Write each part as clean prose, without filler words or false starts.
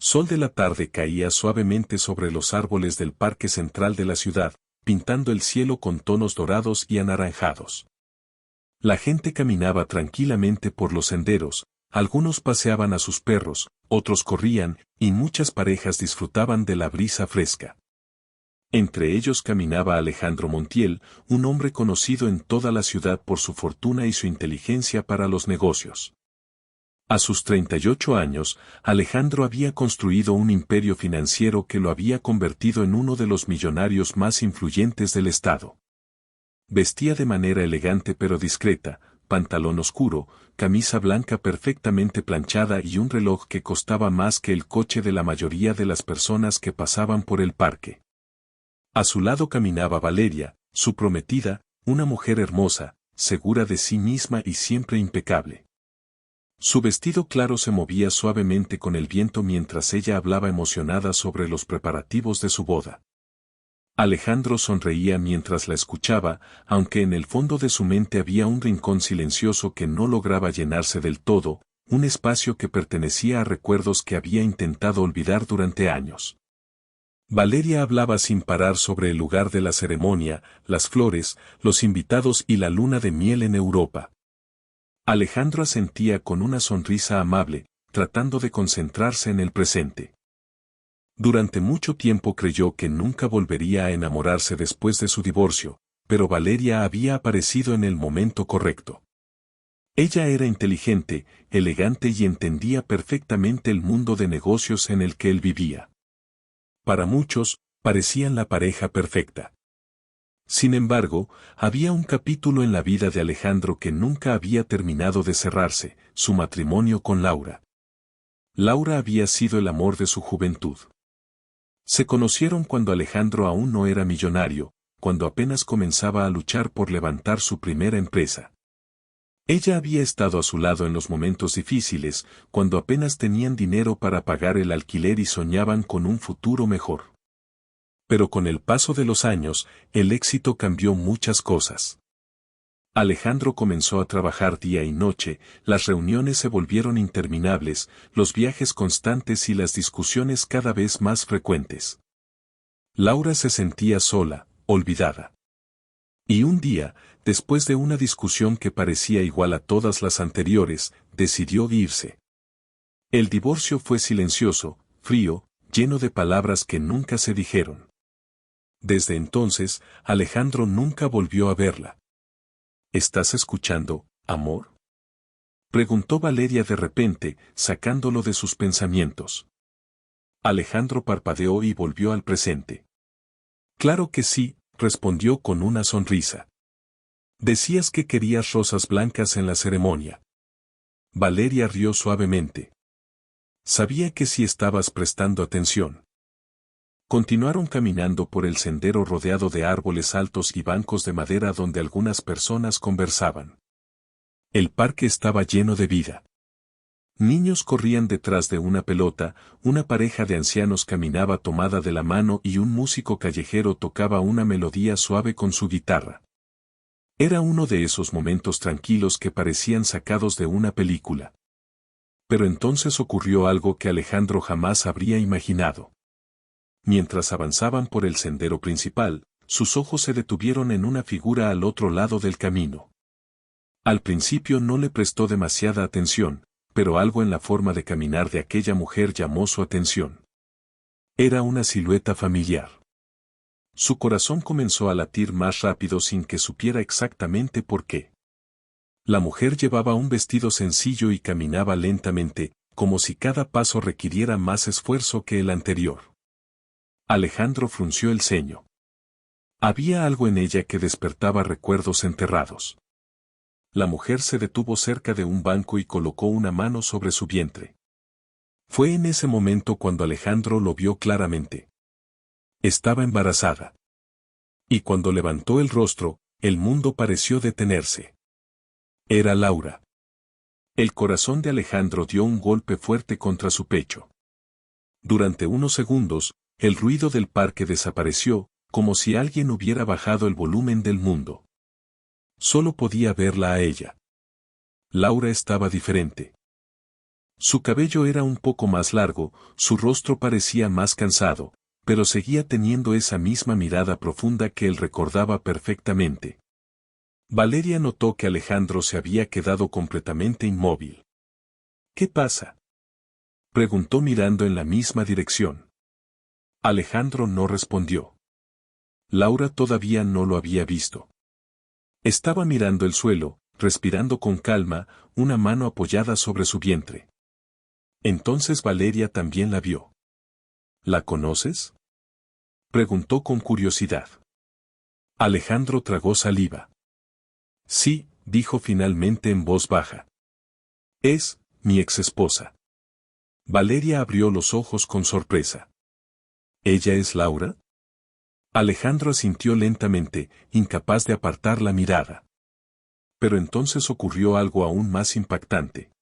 Sol de la tarde caía suavemente sobre los árboles del parque central de la ciudad, pintando el cielo con tonos dorados y anaranjados. La gente caminaba tranquilamente por los senderos, algunos paseaban a sus perros, otros corrían, y muchas parejas disfrutaban de la brisa fresca. Entre ellos caminaba Alejandro Montiel, un hombre conocido en toda la ciudad por su fortuna y su inteligencia para los negocios. A sus 38 años, Alejandro había construido un imperio financiero que lo había convertido en uno de los millonarios más influyentes del estado. Vestía de manera elegante pero discreta, pantalón oscuro, camisa blanca perfectamente planchada y un reloj que costaba más que el coche de la mayoría de las personas que pasaban por el parque. A su lado caminaba Valeria, su prometida, una mujer hermosa, segura de sí misma y siempre impecable. Su vestido claro se movía suavemente con el viento mientras ella hablaba emocionada sobre los preparativos de su boda. Alejandro sonreía mientras la escuchaba, aunque en el fondo de su mente había un rincón silencioso que no lograba llenarse del todo, un espacio que pertenecía a recuerdos que había intentado olvidar durante años. Valeria hablaba sin parar sobre el lugar de la ceremonia, las flores, los invitados y la luna de miel en Europa. Alejandro asentía con una sonrisa amable, tratando de concentrarse en el presente. Durante mucho tiempo creyó que nunca volvería a enamorarse después de su divorcio, pero Valeria había aparecido en el momento correcto. Ella era inteligente, elegante y entendía perfectamente el mundo de negocios en el que él vivía. Para muchos, parecían la pareja perfecta. Sin embargo, había un capítulo en la vida de Alejandro que nunca había terminado de cerrarse, su matrimonio con Laura. Laura había sido el amor de su juventud. Se conocieron cuando Alejandro aún no era millonario, cuando apenas comenzaba a luchar por levantar su primera empresa. Ella había estado a su lado en los momentos difíciles, cuando apenas tenían dinero para pagar el alquiler y soñaban con un futuro mejor. Pero con el paso de los años, el éxito cambió muchas cosas. Alejandro comenzó a trabajar día y noche, las reuniones se volvieron interminables, los viajes constantes y las discusiones cada vez más frecuentes. Laura se sentía sola, olvidada. Y un día, después de una discusión que parecía igual a todas las anteriores, decidió irse. El divorcio fue silencioso, frío, lleno de palabras que nunca se dijeron. Desde entonces, Alejandro nunca volvió a verla. ¿Estás escuchando, amor?, preguntó Valeria de repente, sacándolo de sus pensamientos. Alejandro parpadeó y volvió al presente. Claro que sí, respondió con una sonrisa. Decías que querías rosas blancas en la ceremonia. Valeria rió suavemente. Sabía que sí estabas prestando atención. Continuaron caminando por el sendero rodeado de árboles altos y bancos de madera donde algunas personas conversaban. El parque estaba lleno de vida. Niños corrían detrás de una pelota, una pareja de ancianos caminaba tomada de la mano y un músico callejero tocaba una melodía suave con su guitarra. Era uno de esos momentos tranquilos que parecían sacados de una película. Pero entonces ocurrió algo que Alejandro jamás habría imaginado. Mientras avanzaban por el sendero principal, sus ojos se detuvieron en una figura al otro lado del camino. Al principio no le prestó demasiada atención, pero algo en la forma de caminar de aquella mujer llamó su atención. Era una silueta familiar. Su corazón comenzó a latir más rápido sin que supiera exactamente por qué. La mujer llevaba un vestido sencillo y caminaba lentamente, como si cada paso requiriera más esfuerzo que el anterior. Alejandro frunció el ceño. Había algo en ella que despertaba recuerdos enterrados. La mujer se detuvo cerca de un banco y colocó una mano sobre su vientre. Fue en ese momento cuando Alejandro lo vio claramente. Estaba embarazada. Y cuando levantó el rostro, el mundo pareció detenerse. Era Laura. El corazón de Alejandro dio un golpe fuerte contra su pecho. Durante unos segundos, el ruido del parque desapareció, como si alguien hubiera bajado el volumen del mundo. Solo podía verla a ella. Laura estaba diferente. Su cabello era un poco más largo, su rostro parecía más cansado, pero seguía teniendo esa misma mirada profunda que él recordaba perfectamente. Valeria notó que Alejandro se había quedado completamente inmóvil. ¿Qué pasa?, preguntó mirando en la misma dirección. Alejandro no respondió. Laura todavía no lo había visto. Estaba mirando el suelo, respirando con calma, una mano apoyada sobre su vientre. Entonces Valeria también la vio. ¿La conoces?, preguntó con curiosidad. Alejandro tragó saliva. Sí, dijo finalmente en voz baja. Es mi exesposa. Valeria abrió los ojos con sorpresa. ¿Ella es Laura? Alejandro asintió lentamente, incapaz de apartar la mirada. Pero entonces ocurrió algo aún más impactante.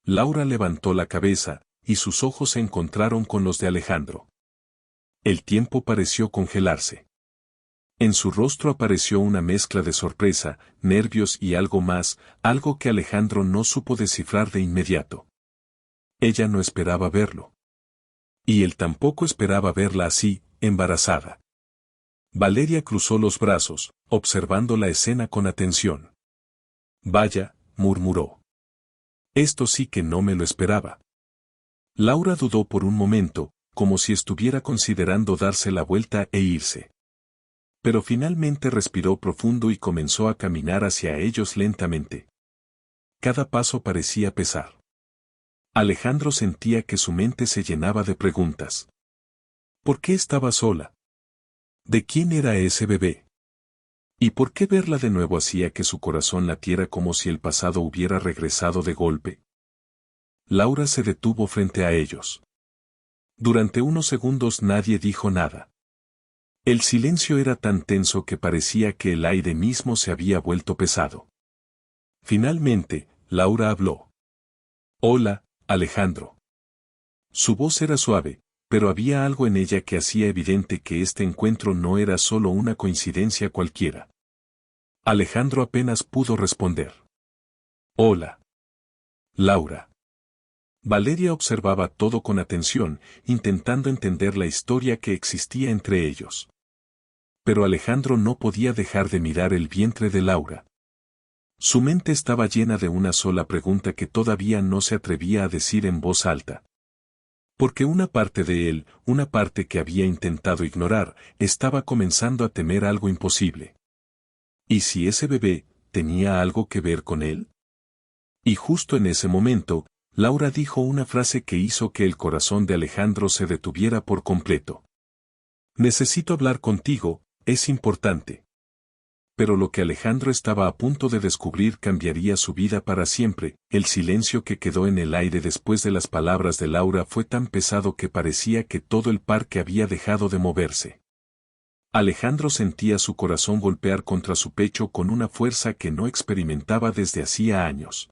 Laura levantó la cabeza, y sus ojos se encontraron con los de Alejandro. El tiempo pareció congelarse. En su rostro apareció una mezcla de sorpresa, nervios y algo más, algo que Alejandro no supo descifrar de inmediato. Ella no esperaba verlo. Y él tampoco esperaba verla así, embarazada. Valeria cruzó los brazos, observando la escena con atención. Vaya, murmuró. Esto sí que no me lo esperaba. Laura dudó por un momento, como si estuviera considerando darse la vuelta e irse. Pero finalmente respiró profundo y comenzó a caminar hacia ellos lentamente. Cada paso parecía pesar. Alejandro sentía que su mente se llenaba de preguntas. ¿Por qué estaba sola? ¿De quién era ese bebé? ¿Y por qué verla de nuevo hacía que su corazón latiera como si el pasado hubiera regresado de golpe? Laura se detuvo frente a ellos. Durante unos segundos nadie dijo nada. El silencio era tan tenso que parecía que el aire mismo se había vuelto pesado. Finalmente, Laura habló. Hola, Alejandro. Su voz era suave, pero había algo en ella que hacía evidente que este encuentro no era solo una coincidencia cualquiera. Alejandro apenas pudo responder. Hola. Laura. Valeria observaba todo con atención, intentando entender la historia que existía entre ellos. Pero Alejandro no podía dejar de mirar el vientre de Laura. Su mente estaba llena de una sola pregunta que todavía no se atrevía a decir en voz alta. Porque una parte de él, una parte que había intentado ignorar, estaba comenzando a temer algo imposible. ¿Y si ese bebé tenía algo que ver con él? Y justo en ese momento, Laura dijo una frase que hizo que el corazón de Alejandro se detuviera por completo. Necesito hablar contigo, es importante. Pero lo que Alejandro estaba a punto de descubrir cambiaría su vida para siempre. El silencio que quedó en el aire después de las palabras de Laura fue tan pesado que parecía que todo el parque había dejado de moverse. Alejandro sentía su corazón golpear contra su pecho con una fuerza que no experimentaba desde hacía años.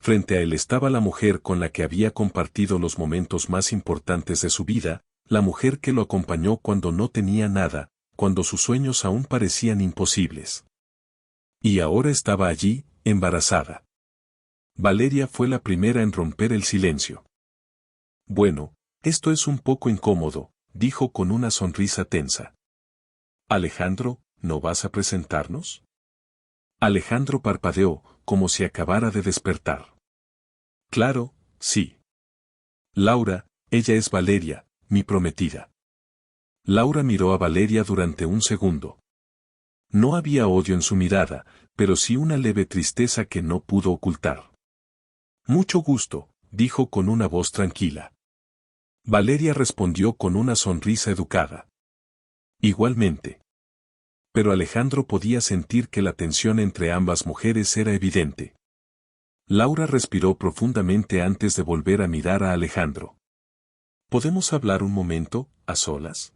Frente a él estaba la mujer con la que había compartido los momentos más importantes de su vida, la mujer que lo acompañó cuando no tenía nada, cuando sus sueños aún parecían imposibles. Y ahora estaba allí, embarazada. Valeria fue la primera en romper el silencio. Bueno, esto es un poco incómodo, dijo con una sonrisa tensa. Alejandro, ¿no vas a presentarnos? Alejandro parpadeó, como si acabara de despertar. Claro, sí. Laura, ella es Valeria, mi prometida. Laura miró a Valeria durante un segundo. No había odio en su mirada, pero sí una leve tristeza que no pudo ocultar. Mucho gusto, dijo con una voz tranquila. Valeria respondió con una sonrisa educada. Igualmente. Pero Alejandro podía sentir que la tensión entre ambas mujeres era evidente. Laura respiró profundamente antes de volver a mirar a Alejandro. ¿Podemos hablar un momento, a solas?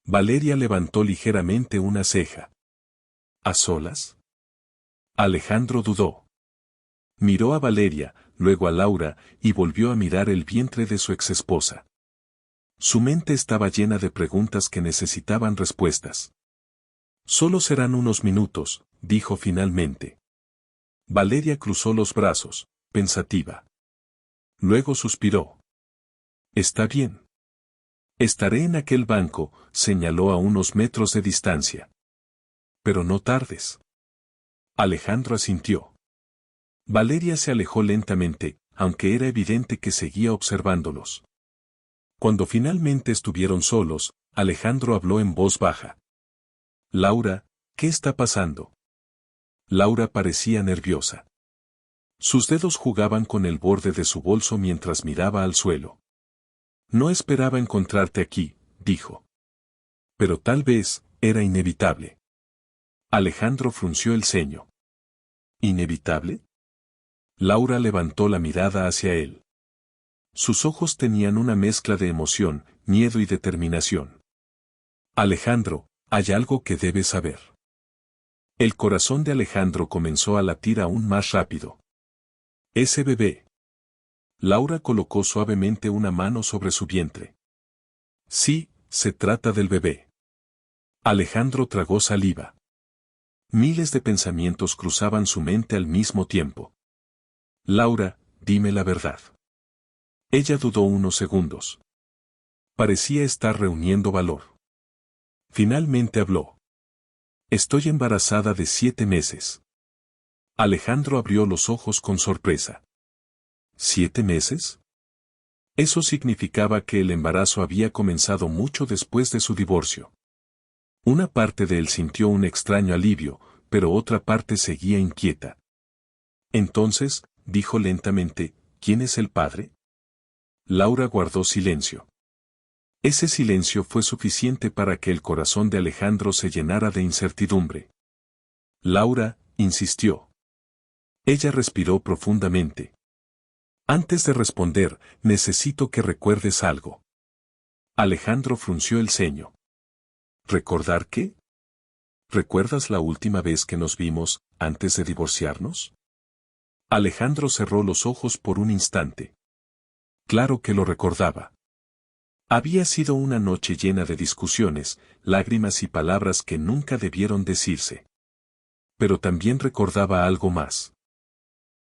Valeria levantó ligeramente una ceja. ¿A solas? Alejandro dudó. Miró a Valeria, luego a Laura, y volvió a mirar el vientre de su exesposa. Su mente estaba llena de preguntas que necesitaban respuestas. Solo serán unos minutos, dijo finalmente. Valeria cruzó los brazos, pensativa. Luego suspiró. Está bien. Estaré en aquel banco, señaló a unos metros de distancia. Pero no tardes. Alejandro asintió. Valeria se alejó lentamente, aunque era evidente que seguía observándolos. Cuando finalmente estuvieron solos, Alejandro habló en voz baja. Laura, ¿qué está pasando? Laura parecía nerviosa. Sus dedos jugaban con el borde de su bolso mientras miraba al suelo. No esperaba encontrarte aquí, dijo. Pero tal vez, era inevitable. Alejandro frunció el ceño. ¿Inevitable? Laura levantó la mirada hacia él. Sus ojos tenían una mezcla de emoción, miedo y determinación. Alejandro, hay algo que debes saber. El corazón de Alejandro comenzó a latir aún más rápido. Ese bebé. Laura colocó suavemente una mano sobre su vientre. Sí, se trata del bebé. Alejandro tragó saliva. Miles de pensamientos cruzaban su mente al mismo tiempo. Laura, dime la verdad. Ella dudó unos segundos. Parecía estar reuniendo valor. Finalmente habló. Estoy embarazada de 7 meses. Alejandro abrió los ojos con sorpresa. ¿7 meses? Eso significaba que el embarazo había comenzado mucho después de su divorcio. Una parte de él sintió un extraño alivio, pero otra parte seguía inquieta. Entonces, dijo lentamente, ¿quién es el padre? Laura guardó silencio. Ese silencio fue suficiente para que el corazón de Alejandro se llenara de incertidumbre. Laura, insistió. Ella respiró profundamente. Antes de responder, necesito que recuerdes algo. Alejandro frunció el ceño. ¿Recordar qué? ¿Recuerdas la última vez que nos vimos, antes de divorciarnos? Alejandro cerró los ojos por un instante. Claro que lo recordaba. Había sido una noche llena de discusiones, lágrimas y palabras que nunca debieron decirse. Pero también recordaba algo más.